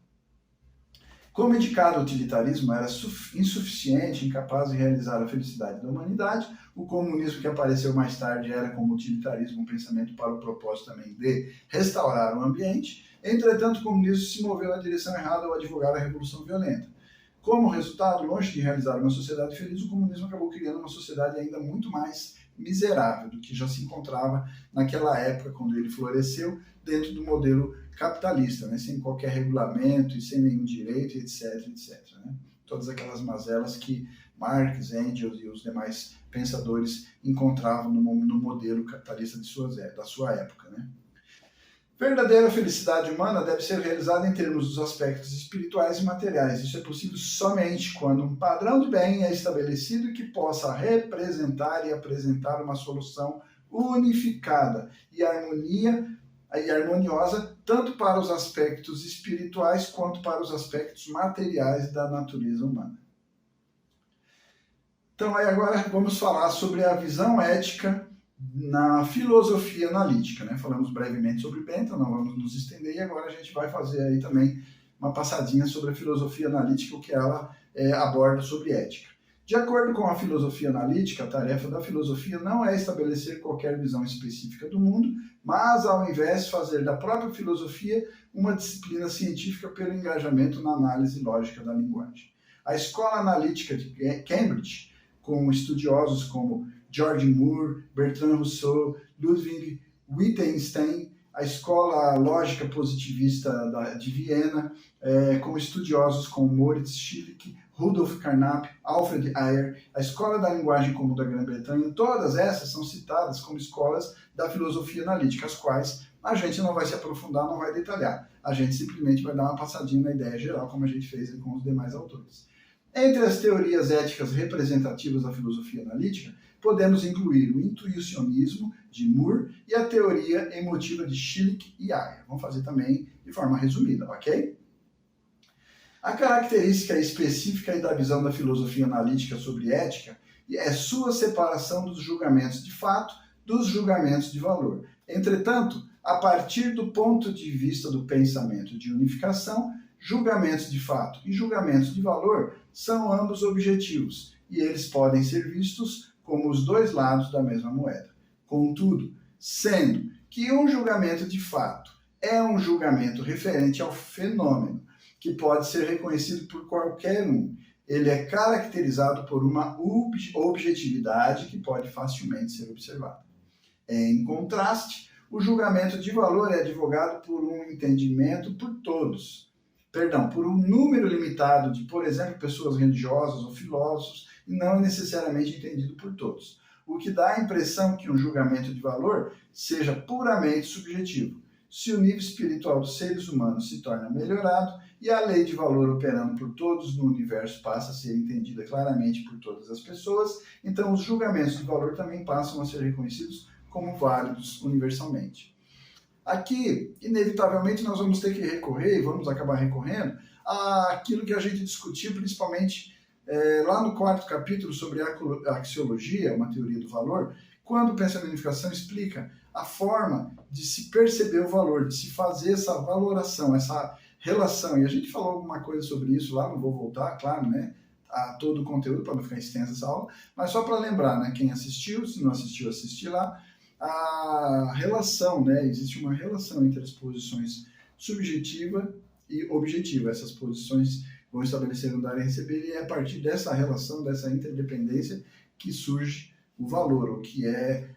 Como indicado, o utilitarismo era insuficiente, incapaz de realizar a felicidade da humanidade. O comunismo, que apareceu mais tarde, era, como utilitarismo, um pensamento para o propósito também de restaurar o ambiente. Entretanto, o comunismo se moveu na direção errada ao advogar a revolução violenta. Como resultado, longe de realizar uma sociedade feliz, o comunismo acabou criando uma sociedade ainda muito mais miserável do que já se encontrava naquela época, quando ele floresceu, dentro do modelo capitalista, né? Sem qualquer regulamento e sem nenhum direito, etc, etc. Né? Todas aquelas mazelas que Marx, Engels e os demais pensadores encontravam no modelo capitalista da sua época. Né? Verdadeira felicidade humana deve ser realizada em termos dos aspectos espirituais e materiais. Isso é possível somente quando um padrão de bem é estabelecido que possa representar e apresentar uma solução unificada e harmoniosa tanto para os aspectos espirituais quanto para os aspectos materiais da natureza humana. Então, aí agora vamos falar sobre a visão ética na filosofia analítica, né? Falamos brevemente sobre Bentham, não vamos nos estender, e agora a gente vai fazer aí também uma passadinha sobre a filosofia analítica, o que ela aborda sobre ética. De acordo com a filosofia analítica, a tarefa da filosofia não é estabelecer qualquer visão específica do mundo, mas, ao invés, fazer da própria filosofia uma disciplina científica pelo engajamento na análise lógica da linguagem. A escola analítica de Cambridge, com estudiosos como George Moore, Bertrand Russell, Ludwig Wittgenstein, a escola lógica positivista de Viena, com estudiosos como Moritz Schlick, Rudolf Carnap, Alfred Ayer, a escola da linguagem comum da Grã-Bretanha, todas essas são citadas como escolas da filosofia analítica, as quais a gente não vai se aprofundar, não vai detalhar. A gente simplesmente vai dar uma passadinha na ideia geral, como a gente fez com os demais autores. Entre as teorias éticas representativas da filosofia analítica, podemos incluir o intuicionismo de Moore e a teoria emotiva de Schlick e Ayer. Vamos fazer também de forma resumida, ok? A característica específica da visão da filosofia analítica sobre ética é sua separação dos julgamentos de fato dos julgamentos de valor. Entretanto, a partir do ponto de vista do pensamento de unificação, julgamentos de fato e julgamentos de valor são ambos objetivos, e eles podem ser vistos como os dois lados da mesma moeda. Contudo, sendo que um julgamento de fato é um julgamento referente ao fenômeno, que pode ser reconhecido por qualquer um, ele é caracterizado por uma objetividade que pode facilmente ser observada. Em contraste, o julgamento de valor é advogado por um entendimento por todos, por um número limitado de, por exemplo, pessoas religiosas ou filósofos, e não é necessariamente entendido por todos, o que dá a impressão que um julgamento de valor seja puramente subjetivo. Se o nível espiritual dos seres humanos se torna melhorado e a lei de valor operando por todos no universo passa a ser entendida claramente por todas as pessoas, então os julgamentos de valor também passam a ser reconhecidos como válidos universalmente. Aqui, inevitavelmente, nós vamos ter que recorrer, e vamos acabar recorrendo, àquilo que a gente discutiu, principalmente lá no 4º capítulo sobre a axiologia, uma teoria do valor, quando o pensamento de unificação explica a forma de se perceber o valor, de se fazer essa valoração, essa relação. E a gente falou alguma coisa sobre isso lá, não vou voltar, claro, né, a todo o conteúdo para não ficar extensa essa aula, mas só para lembrar, né, quem assistiu, se não assistiu, assistir lá, a relação, né, existe uma relação entre as posições subjetiva e objetiva. Essas posições vão estabelecer um dar e receber, e é a partir dessa relação, dessa interdependência, que surge o valor, o que é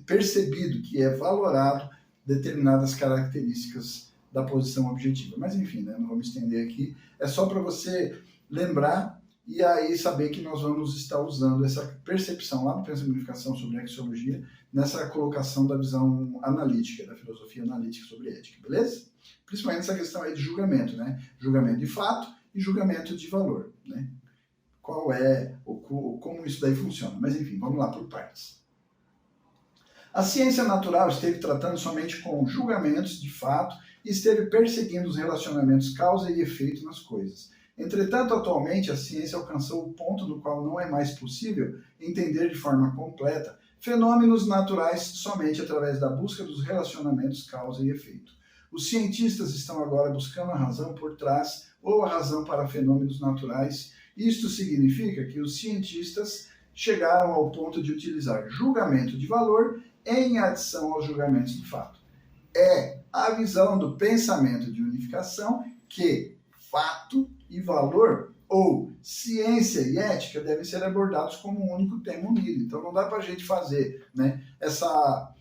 percebido, que é valorado determinadas características da posição objetiva. Mas enfim, né, não vamos estender aqui, é só para você lembrar e aí saber que nós vamos estar usando essa percepção lá no Pensamento de Unificação sobre a axiologia, nessa colocação da visão analítica, da filosofia analítica sobre ética, beleza? Principalmente essa questão aí de julgamento, né? Julgamento de fato e julgamento de valor, né? Qual é, como isso daí funciona. Mas enfim, vamos lá por partes. A ciência natural esteve tratando somente com julgamentos de fato e esteve perseguindo os relacionamentos causa e efeito nas coisas. Entretanto, atualmente, a ciência alcançou o ponto no qual não é mais possível entender de forma completa fenômenos naturais somente através da busca dos relacionamentos causa e efeito. Os cientistas estão agora buscando a razão por trás ou a razão para fenômenos naturais. Isto significa que os cientistas chegaram ao ponto de utilizar julgamento de valor em adição aos julgamentos de fato. É a visão do pensamento de unificação que fato e valor, ou ciência e ética, devem ser abordados como um único tema unido. Então não dá para a gente fazer, né, essa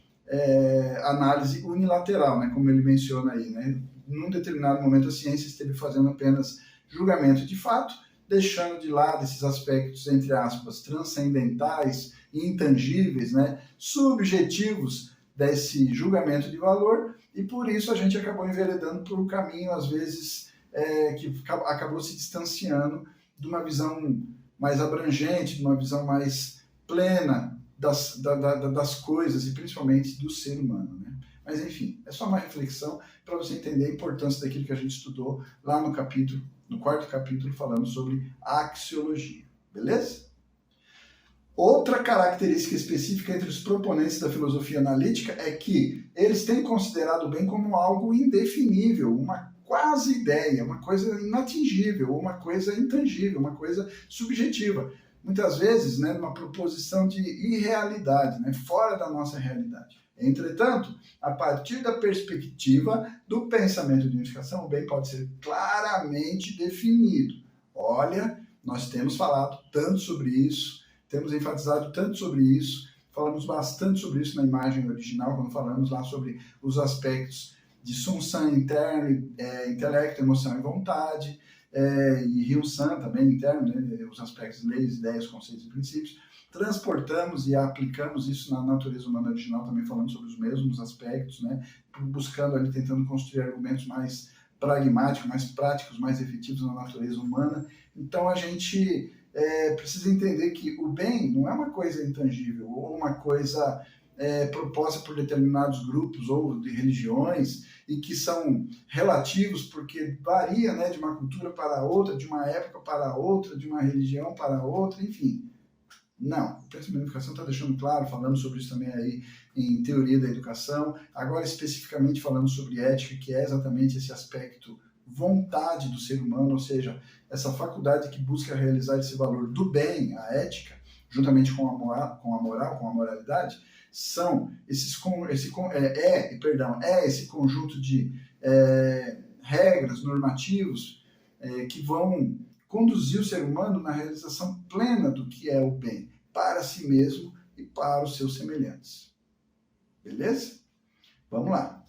análise unilateral, né, como ele menciona aí. Né? Num determinado momento a ciência esteve fazendo apenas julgamento de fato, deixando de lado esses aspectos, entre aspas, transcendentais e intangíveis, né, subjetivos desse julgamento de valor, e por isso a gente acabou enveredando por um caminho, às vezes, que acabou se distanciando de uma visão mais abrangente, de uma visão mais plena das coisas e principalmente do ser humano, né? Mas enfim, é só uma reflexão para você entender a importância daquilo que a gente estudou lá no 4º capítulo, falando sobre axiologia, beleza? Outra característica específica entre os proponentes da filosofia analítica é que eles têm considerado o bem como algo indefinível, uma quase ideia, uma coisa inatingível, uma coisa intangível, uma coisa subjetiva. Muitas vezes, né, uma proposição de irrealidade, né, fora da nossa realidade. Entretanto, a partir da perspectiva do pensamento de unificação, o bem pode ser claramente definido. Olha, nós temos falado tanto sobre isso, temos enfatizado tanto sobre isso, falamos bastante sobre isso na imagem original, quando falamos lá sobre os aspectos de Sun San interno, intelecto, emoção e vontade, e Ryu San também interno, né, os aspectos de leis, ideias, conceitos e princípios. Transportamos e aplicamos isso na natureza humana original, também falando sobre os mesmos aspectos, né, buscando ali, tentando construir argumentos mais pragmáticos, mais práticos, mais efetivos na natureza humana. Então a gente precisa entender que o bem não é uma coisa intangível, ou uma coisa proposta por determinados grupos ou de religiões e que são relativos porque varia, né, de uma cultura para outra, de uma época para outra, de uma religião para outra, enfim. Não, o pensamento de unificação está deixando claro, falando sobre isso também aí em teoria da educação, agora especificamente falando sobre ética, que é exatamente esse aspecto vontade do ser humano, ou seja, essa faculdade que busca realizar esse valor do bem, a ética, juntamente com a moral, com a moralidade, são esse conjunto de regras, normativos, que vão conduzir o ser humano na realização plena do que é o bem, para si mesmo e para os seus semelhantes. Beleza? Vamos lá.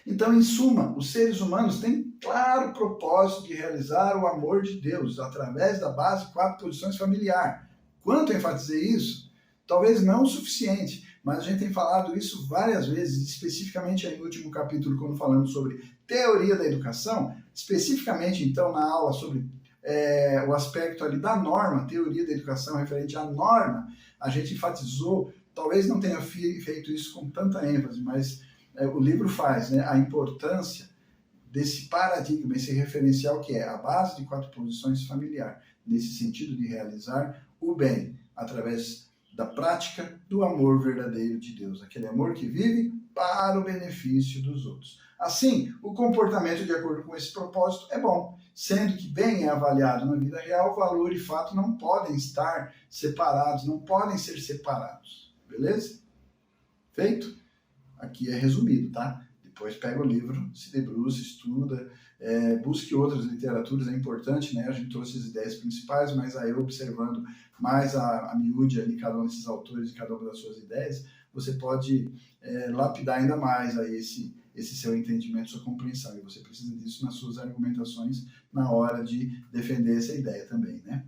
Então, em suma, os seres humanos têm claro propósito de realizar o amor de Deus através da base 4 posições familiar. Quanto eu enfatizei isso? Talvez não o suficiente, mas a gente tem falado isso várias vezes, especificamente aí no último capítulo, quando falamos sobre teoria da educação, especificamente então na aula sobre o aspecto ali da norma, teoria da educação referente à norma, a gente enfatizou, talvez não tenha feito isso com tanta ênfase, mas o livro faz, né, a importância desse paradigma, esse referencial que é a base de 4 posições familiar, nesse sentido de realizar o bem através da prática do amor verdadeiro de Deus, aquele amor que vive para o benefício dos outros. Assim, o comportamento de acordo com esse propósito é bom, sendo que bem é avaliado na vida real, valor e fato não podem estar separados, não podem ser separados. Beleza? Feito? Aqui é resumido, tá? Depois pega o livro, se debruça, estuda, busque outras literaturas, é importante, né? A gente trouxe as ideias principais, mas aí observando mais a miúde ali, cada um desses autores e cada uma das suas ideias, você pode lapidar ainda mais aí esse seu entendimento, sua compreensão, e você precisa disso nas suas argumentações na hora de defender essa ideia também, né?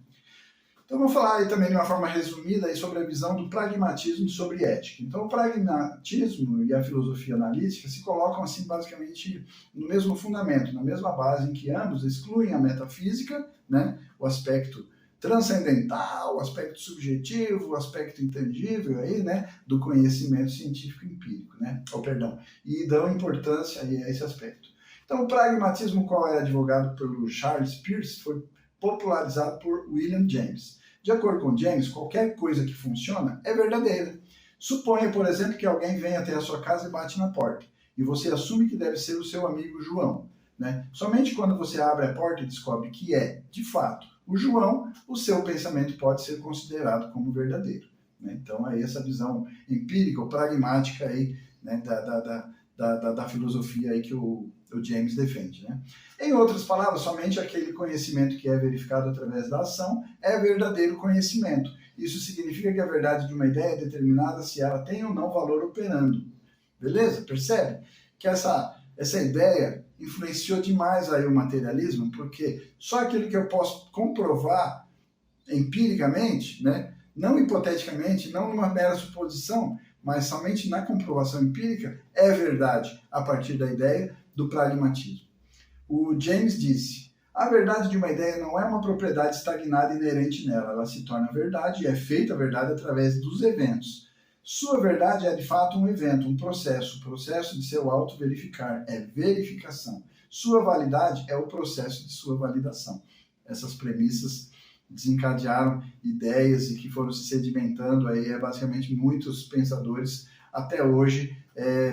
Então, vou falar aí também de uma forma resumida aí sobre a visão do pragmatismo sobre ética. Então, o pragmatismo e a filosofia analítica se colocam, assim, basicamente no mesmo fundamento, na mesma base em que ambos excluem a metafísica, né, o aspecto transcendental, o aspecto subjetivo, o aspecto intangível aí, né, do conhecimento científico empírico, né, e dão importância aí a esse aspecto. Então, o pragmatismo, qual é advogado pelo Charles Peirce, foi popularizado por William James. De acordo com James, qualquer coisa que funciona é verdadeira. Suponha, por exemplo, que alguém vem até a sua casa e bate na porta, e você assume que deve ser o seu amigo João, né? Somente quando você abre a porta e descobre que é, de fato, o João, o seu pensamento pode ser considerado como verdadeiro, né? Então, aí essa visão empírica ou pragmática aí, né, da filosofia aí que o James defende, né? Em outras palavras, somente aquele conhecimento que é verificado através da ação é verdadeiro conhecimento. Isso significa que a verdade de uma ideia é determinada se ela tem ou não valor operando. Beleza? Percebe? Que essa ideia influenciou demais aí o materialismo, porque só aquilo que eu posso comprovar empiricamente, né? Não hipoteticamente, não numa mera suposição, mas somente na comprovação empírica, é verdade a partir da ideia do pragmatismo. O James disse: a verdade de uma ideia não é uma propriedade estagnada inerente nela, ela se torna verdade e é feita verdade através dos eventos. Sua verdade é de fato um evento, um processo, o processo de seu auto-verificar, é verificação. Sua validade é o processo de sua validação. Essas premissas desencadearam ideias e que foram se sedimentando aí, basicamente muitos pensadores até hoje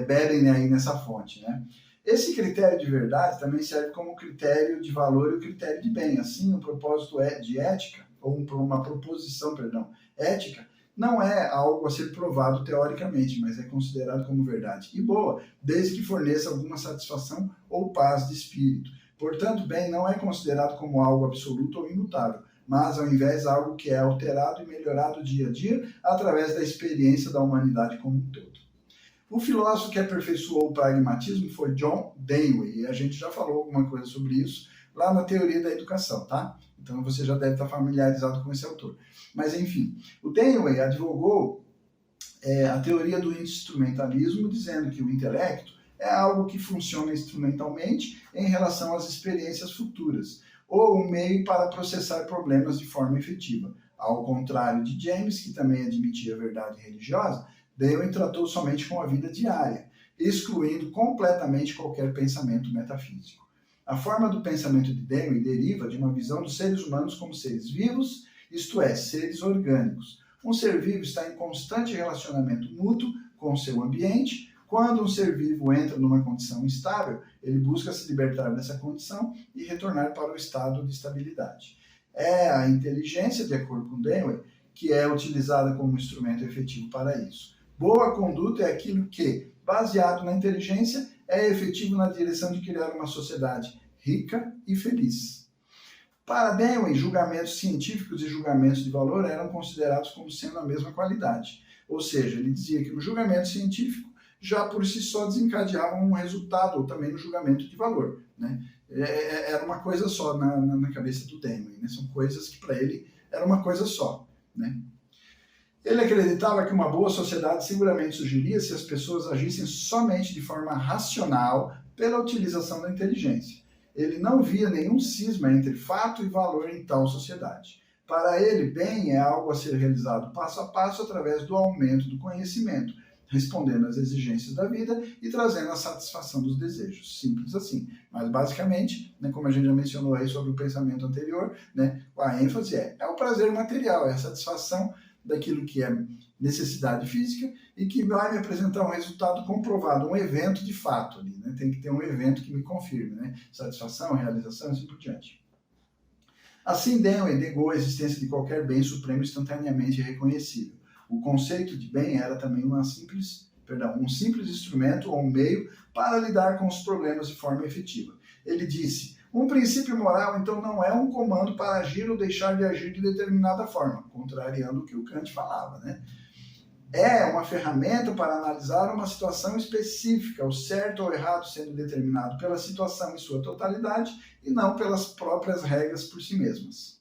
bebem aí nessa fonte, né? Esse critério de verdade também serve como critério de valor e o critério de bem. Assim, o propósito de ética, ou uma proposição, ética, não é algo a ser provado teoricamente, mas é considerado como verdade e boa, desde que forneça alguma satisfação ou paz de espírito. Portanto, bem não é considerado como algo absoluto ou imutável, mas ao invés algo que é alterado e melhorado dia a dia através da experiência da humanidade como um todo. O filósofo que aperfeiçoou o pragmatismo foi John Dewey, e a gente já falou alguma coisa sobre isso lá na Teoria da Educação, tá? Então você já deve estar familiarizado com esse autor. Mas enfim, o Dewey advogou a teoria do instrumentalismo, dizendo que o intelecto é algo que funciona instrumentalmente em relação às experiências futuras, ou um meio para processar problemas de forma efetiva. Ao contrário de James, que também admitia a verdade religiosa, Dewey tratou somente com a vida diária, excluindo completamente qualquer pensamento metafísico. A forma do pensamento de Dewey deriva de uma visão dos seres humanos como seres vivos, isto é, seres orgânicos. Um ser vivo está em constante relacionamento mútuo com o seu ambiente. Quando um ser vivo entra numa condição instável, ele busca se libertar dessa condição e retornar para o estado de estabilidade. É a inteligência, de acordo com Dewey, que é utilizada como instrumento efetivo para isso. Boa conduta é aquilo que, baseado na inteligência, é efetivo na direção de criar uma sociedade rica e feliz. Para Dewey, julgamentos científicos e julgamentos de valor eram considerados como sendo a mesma qualidade. Ou seja, ele dizia que o julgamento científico já por si só desencadeava um resultado, ou também no julgamento de valor, né? Era uma coisa só na cabeça do Dewey, né? São coisas que para ele era uma coisa só, né? Ele acreditava que uma boa sociedade seguramente surgiria se as pessoas agissem somente de forma racional pela utilização da inteligência. Ele não via nenhum cisma entre fato e valor em tal sociedade. Para ele, bem é algo a ser realizado passo a passo através do aumento do conhecimento, respondendo às exigências da vida e trazendo a satisfação dos desejos. Simples assim. Mas, basicamente, né, como a gente já mencionou aí sobre o pensamento anterior, né, a ênfase é o prazer material, é a satisfação daquilo que é necessidade física e que vai me apresentar um resultado comprovado, um evento de fato ali, né? Tem que ter um evento que me confirme, né? Satisfação, realização e assim por diante. Assim, Dewey negou a existência de qualquer bem supremo instantaneamente reconhecível. O conceito de bem era também um simples instrumento ou um meio para lidar com os problemas de forma efetiva. Ele disse: um princípio moral, então, não é um comando para agir ou deixar de agir de determinada forma, contrariando o que o Kant falava, né? É uma ferramenta para analisar uma situação específica, o certo ou errado sendo determinado pela situação em sua totalidade e não pelas próprias regras por si mesmas.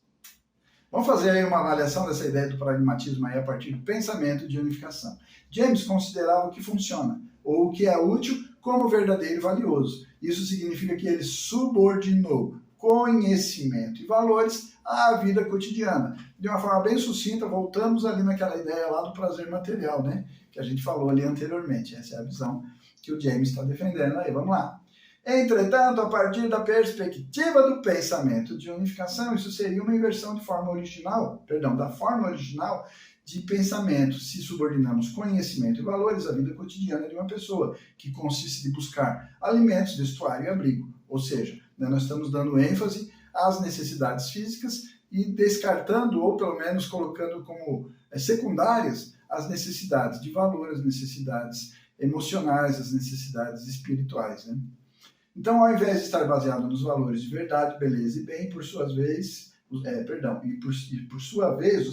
Vamos fazer aí uma avaliação dessa ideia do pragmatismo aí a partir do pensamento de unificação. James considerava o que funciona, ou o que é útil, como verdadeiro e valioso. Isso significa que ele subordinou conhecimento e valores à vida cotidiana. De uma forma bem sucinta, voltamos ali naquela ideia lá do prazer material, né? Que a gente falou ali anteriormente. Essa é a visão que o James está defendendo aí. Vamos lá. Entretanto, a partir da perspectiva do pensamento de unificação, isso seria uma inversão da forma original de pensamento, se subordinamos conhecimento e valores à vida cotidiana de uma pessoa, que consiste de buscar alimentos, vestuário e abrigo. Ou seja, nós estamos dando ênfase às necessidades físicas e descartando, ou pelo menos colocando como secundárias, as necessidades de valor, as necessidades emocionais, as necessidades espirituais, né? Então, ao invés de estar baseado nos valores de verdade, beleza e bem, por sua vez, os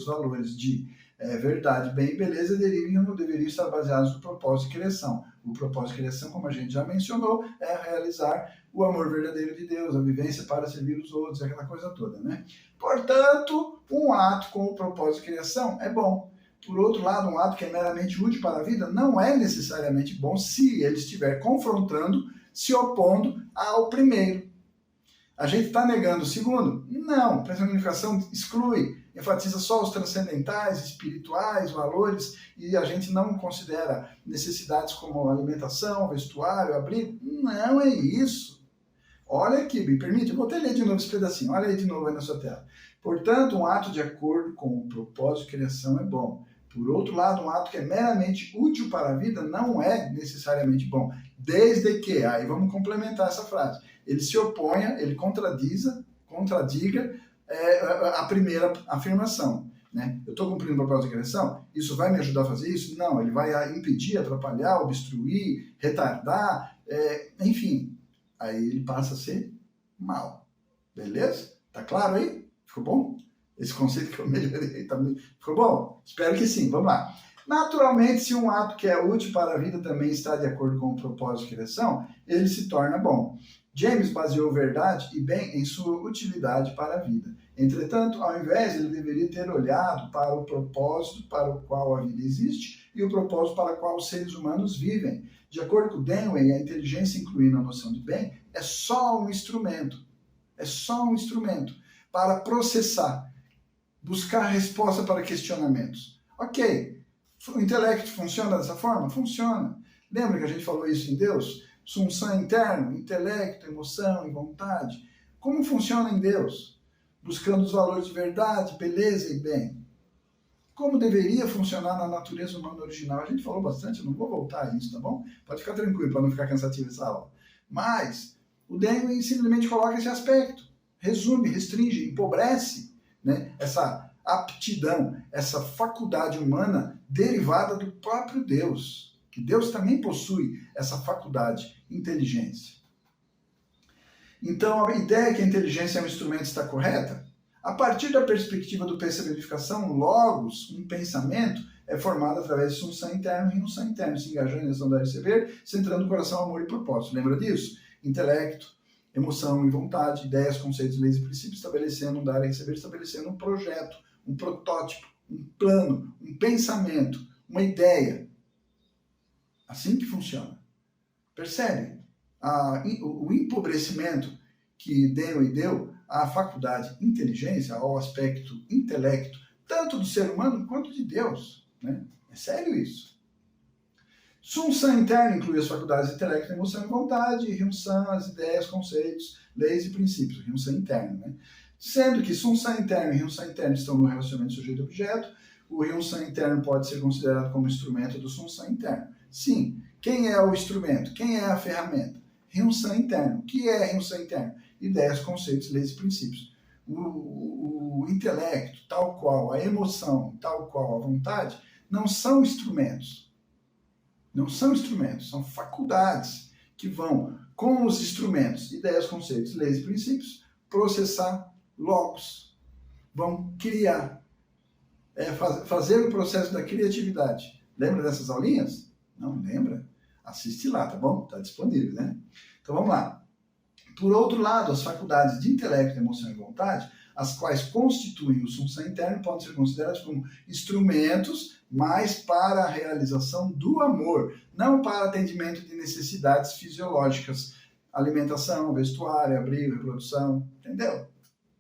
valores de verdade, bem e beleza deveriam estar baseados no propósito de criação. O propósito de criação, como a gente já mencionou, é realizar o amor verdadeiro de Deus, a vivência para servir os outros, aquela coisa toda, né? Portanto, um ato com o propósito de criação é bom. Por outro lado, um ato que é meramente útil para a vida não é necessariamente bom se ele estiver confrontando, se opondo ao primeiro. A gente está negando o segundo? Não. A unificação exclui, enfatiza só os transcendentais, espirituais, valores, e a gente não considera necessidades como alimentação, vestuário, abrigo. Não é isso. Olha aqui, me permite, eu vou até ler de novo esse pedacinho. Olha aí de novo aí na sua tela. Portanto, um ato de acordo com o propósito de criação é bom. Por outro lado, um ato que é meramente útil para a vida não é necessariamente bom. Desde que, aí vamos complementar essa frase, ele se oponha, ele contradiga a primeira afirmação. Né? Eu estou cumprindo o propósito de criação? Isso vai me ajudar a fazer isso? Não, ele vai impedir, atrapalhar, obstruir, retardar, enfim. Aí ele passa a ser mal. Beleza? Tá claro aí? Ficou bom? Esse conceito que eu melhorei também. Ficou bom? Espero que sim. Vamos lá. Naturalmente, se um ato que é útil para a vida também está de acordo com o propósito de criação, ele se torna bom. James baseou verdade e bem em sua utilidade para a vida. Entretanto, ao invés, ele deveria ter olhado para o propósito para o qual a vida existe e o propósito para o qual os seres humanos vivem. De acordo com Dewey, a inteligência, incluindo a noção de bem, é só um instrumento. É só um instrumento para processar, buscar resposta para questionamentos. Ok, o intelecto funciona dessa forma? Funciona. Lembra que a gente falou isso em Deus? Sunsan interno, intelecto, emoção e vontade. Como funciona em Deus? Buscando os valores de verdade, beleza e bem. Como deveria funcionar na natureza humana original? A gente falou bastante, eu não vou voltar a isso, tá bom? Pode ficar tranquilo para não ficar cansativo essa aula. Mas o Dewey simplesmente coloca esse aspecto, resume, restringe, empobrece, né, essa aptidão, essa faculdade humana derivada do próprio Deus, que Deus também possui essa faculdade, inteligência. Então, a ideia que a inteligência é um instrumento está correta? A partir da perspectiva do pensamento de unificação, logos, um pensamento, é formado através de sunsan interno e unsan interno, se engajando em ação dar e receber, centrando o coração, amor e propósito. Lembra disso? Intelecto, emoção e vontade, ideias, conceitos, leis e princípios, estabelecendo um dar e receber, estabelecendo um projeto, um protótipo, um plano, um pensamento, uma ideia. Assim que funciona. Percebe? O empobrecimento que Dewey deu à faculdade inteligência, ao aspecto intelecto, tanto do ser humano quanto de Deus. Né? É sério isso. Sun interno inclui as faculdades de intelecto, emoção e vontade, e Ryun-san, as ideias, conceitos, leis e princípios, Ryun-san interno, né? Sendo que Sun-san interno e Ryun-san interno estão no relacionamento sujeito-objeto, o Ryun-san interno pode ser considerado como instrumento do Sun-san interno. Sim, quem é o instrumento? Quem é a ferramenta? Ryun-san interno. O que é Ryun-san interno? Ideias, conceitos, leis e princípios. O intelecto, tal qual a emoção, tal qual a vontade, não são instrumentos. Não são instrumentos, são faculdades que vão, com os instrumentos, ideias, conceitos, leis e princípios, processar logos. Vão criar. Fazer o processo da criatividade. Lembra dessas aulinhas? Não lembra? Assiste lá, tá bom? Está disponível, né? Então vamos lá. Por outro lado, as faculdades de intelecto, emoção e vontade, as quais constituem o Sun-san interno, podem ser consideradas como instrumentos, mas para a realização do amor, não para atendimento de necessidades fisiológicas, alimentação, vestuário, abrigo, reprodução, entendeu?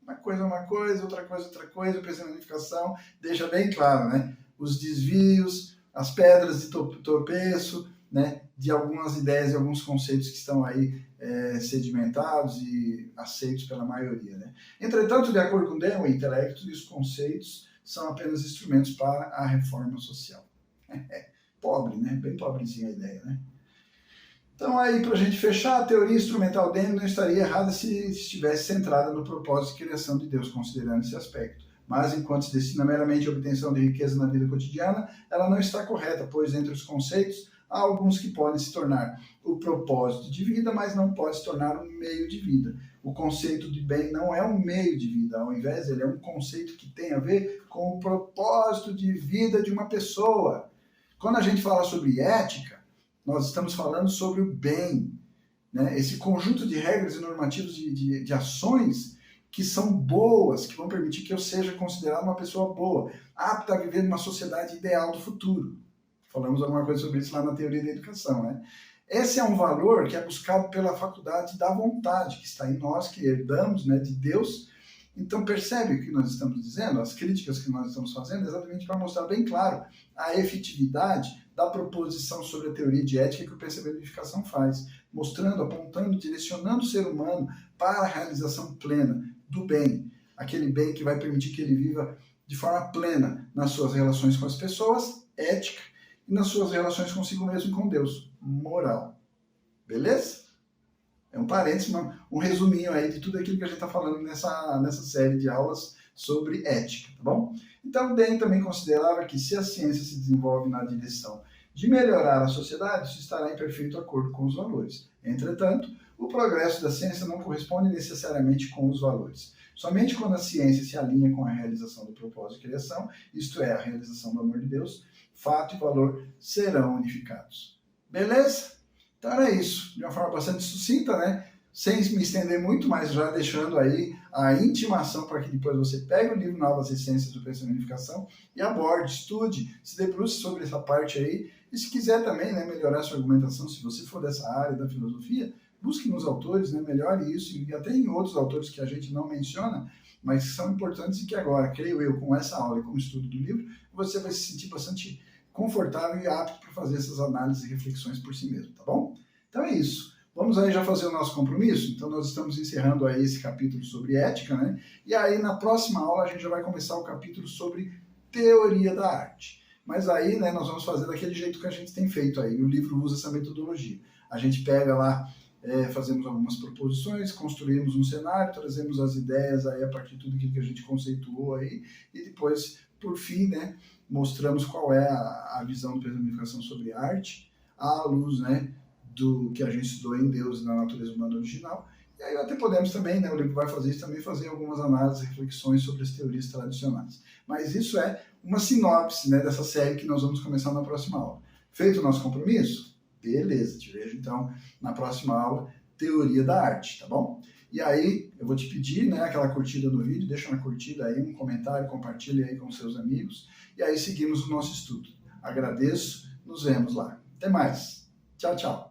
Uma coisa, outra coisa, personificação, deixa bem claro, né? Os desvios, as pedras de tropeço, né? De algumas ideias e alguns conceitos que estão aí sedimentados e aceitos pela maioria, né? Entretanto, de acordo com Dewey, o intelecto e os conceitos são apenas instrumentos para a reforma social. Pobre, né? Bem pobrezinha a ideia, né? Então, aí, para a gente fechar, a teoria instrumental dele não estaria errada se estivesse centrada no propósito de criação de Deus, considerando esse aspecto. Mas, enquanto se destina meramente à obtenção de riqueza na vida cotidiana, ela não está correta, pois entre os conceitos há alguns que podem se tornar o propósito de vida, mas não pode se tornar um meio de vida. O conceito de bem não é um meio de vida, ao invés, ele é um conceito que tem a ver com o propósito de vida de uma pessoa. Quando a gente fala sobre ética, nós estamos falando sobre o bem, né? Esse conjunto de regras e normativos de ações que são boas, que vão permitir que eu seja considerado uma pessoa boa, apta a viver numa sociedade ideal do futuro. Falamos alguma coisa sobre isso lá na teoria da educação, né? Esse é um valor que é buscado pela faculdade da vontade, que está em nós, que herdamos, né, de Deus. Então percebe o que nós estamos dizendo? As críticas que nós estamos fazendo, exatamente para mostrar bem claro a efetividade da proposição sobre a teoria de ética que o pensamento de unificação faz, mostrando, apontando, direcionando o ser humano para a realização plena do bem, aquele bem que vai permitir que ele viva de forma plena nas suas relações com as pessoas, ética, e nas suas relações consigo mesmo e com Deus, moral. Beleza? É um parênteses, um resuminho aí de tudo aquilo que a gente está falando nessa série de aulas sobre ética, tá bom? Então, Den também considerava que se a ciência se desenvolve na direção de melhorar a sociedade, isso estará em perfeito acordo com os valores. Entretanto, o progresso da ciência não corresponde necessariamente com os valores. Somente quando a ciência se alinha com a realização do propósito de criação, isto é, a realização do amor de Deus, fato e valor serão unificados. Beleza? Então era isso, de uma forma bastante sucinta, né? Sem me estender muito, mas já deixando aí a intimação para que depois você pegue o livro Novas Essências do Pensamento e Unificação e aborde, estude, se debruce sobre essa parte aí. E se quiser também, né, melhorar sua argumentação, se você for dessa área da filosofia, busque nos autores, né, melhore isso, e até em outros autores que a gente não menciona, mas que são importantes e que agora, creio eu, com essa aula e com o estudo do livro, você vai se sentir bastante confortável e apto para fazer essas análises e reflexões por si mesmo, tá bom? Então é isso. Vamos aí já fazer o nosso compromisso? Então nós estamos encerrando aí esse capítulo sobre ética, né? E aí na próxima aula a gente já vai começar o capítulo sobre teoria da arte. Mas aí, né, nós vamos fazer daquele jeito que a gente tem feito aí. O livro usa essa metodologia. A gente pega lá, fazemos algumas proposições, construímos um cenário, trazemos as ideias aí a partir de tudo aquilo que a gente conceituou aí, e depois, por fim, né, mostramos qual é a visão do pensamento de unificação sobre arte, à luz, né, do que a gente estudou em Deus e na natureza humana original. E aí até podemos também, né, o livro vai fazer isso também, fazer algumas análises e reflexões sobre as teorias tradicionais. Mas isso é uma sinopse, né, dessa série que nós vamos começar na próxima aula. Feito o nosso compromisso? Beleza, te vejo então na próxima aula, Teoria da Arte, tá bom? E aí eu vou te pedir, né, aquela curtida no vídeo, deixa uma curtida aí, um comentário, compartilha aí com seus amigos, e aí seguimos o nosso estudo. Agradeço, nos vemos lá. Até mais. Tchau, tchau.